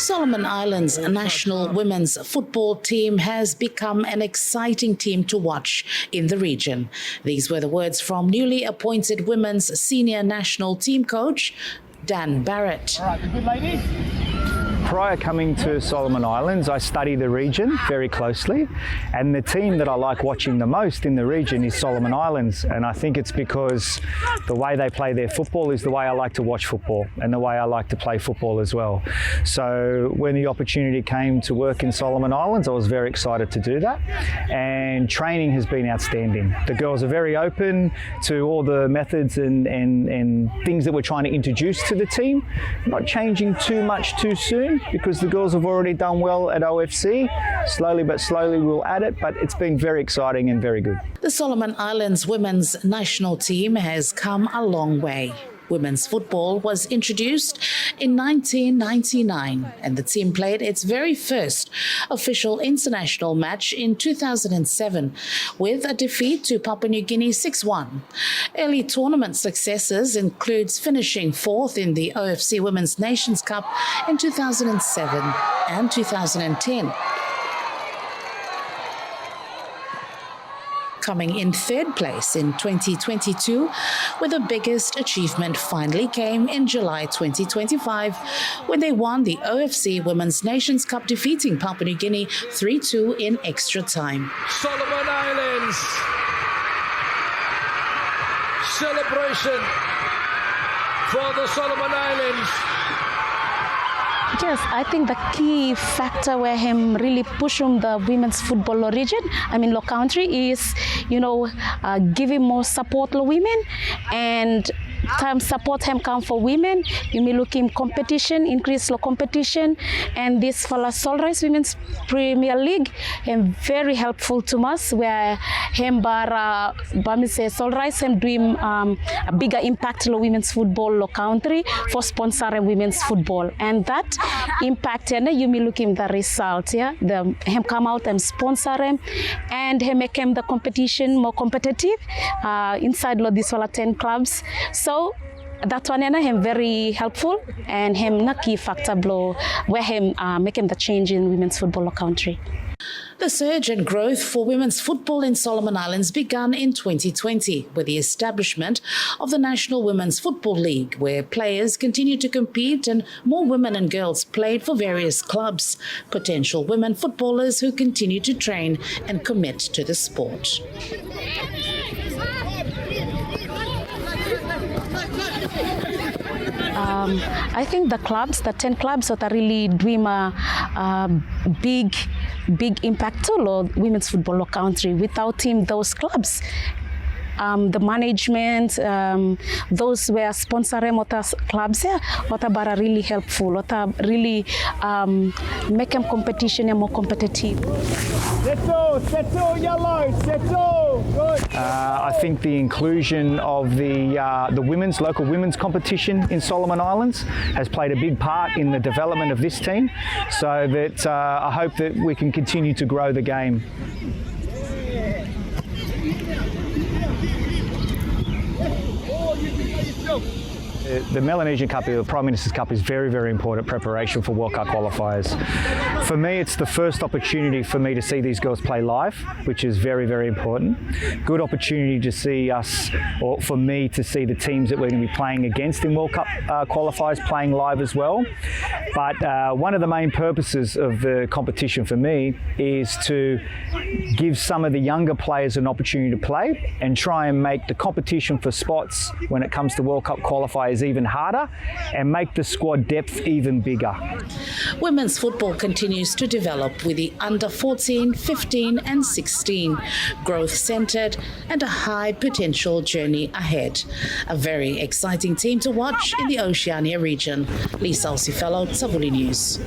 Solomon Islands national women's football team has become an exciting team to watch in the region. These were the words from newly appointed women's senior national team coach, Dan Barrett. All right, good ladies. Prior coming to Solomon Islands, I study the region very closely, and the team that I like watching the most in the region is Solomon Islands, and I think it's because the way they play their football is the way I like to watch football and the way I like to play football as well. So when the opportunity came to work in Solomon Islands, I was very excited to do that, and training has been outstanding. The girls are very open to all the methods and things that we're trying to introduce to the team, not changing too much too soon, because the girls have already done well at OFC. Slowly but slowly we'll add it, but it's been very exciting and very good. The Solomon Islands women's national team has come a long way. Women's football was introduced in 1999 and the team played its very first official international match in 2007 with a defeat to Papua New Guinea 6-1. Early tournament successes includes finishing fourth in the OFC Women's Nations Cup in 2007 and 2010. Coming in third place in 2022, where the biggest achievement finally came in July 2025, when they won the OFC Women's Nations Cup, defeating Papua New Guinea 3-2 in extra time. Solomon Islands. Celebration for the Solomon Islands. Yes, I think the key factor where him really push on the women's football region, low country, is, giving more support to women, and time support him come for women. You may look in competition, increase the competition, and this for the Sunrise Women's Premier League, and very helpful to us. Where him bar say Sunrise him doing a bigger impact to women's football low country for sponsoring women's football, and that impact, and you may look in the result. Yeah, him come out and sponsor him, and he make him the competition more competitive inside this 10 clubs. So that one and him very helpful, and him na key factor blow where him make him the change in women's football country. The surge and growth for women's football in Solomon Islands began in 2020 with the establishment of the National Women's Football League, where players continue to compete and more women and girls played for various clubs, potential women footballers who continue to train and commit to the sport. I think the 10 clubs that are really doing a big impact to women's football country. Without those clubs, the management, those who are sponsoring other clubs, what are really helpful, what are really make them competition and more competitive. Settle, yellow, settle. Good. I think the inclusion of the local women's competition in Solomon Islands has played a big part in the development of this team, so that I hope that we can continue to grow the game. The Melanesian Cup, the Prime Minister's Cup, is very, very important preparation for World Cup qualifiers. For me, it's the first opportunity for me to see these girls play live, which is very, very important. Good opportunity to see us, or for me to see the teams that we're going to be playing against in World Cup qualifiers playing live as well. But one of the main purposes of the competition for me is to give some of the younger players an opportunity to play and try and make the competition for spots when it comes to World Cup qualifiers even harder and make the squad depth even bigger. Women's football continues to develop with the under 14, 15 and 16 growth centred and a high potential journey ahead. A very exciting team to watch in the Oceania region. Lisa Osifelo, Savuli News.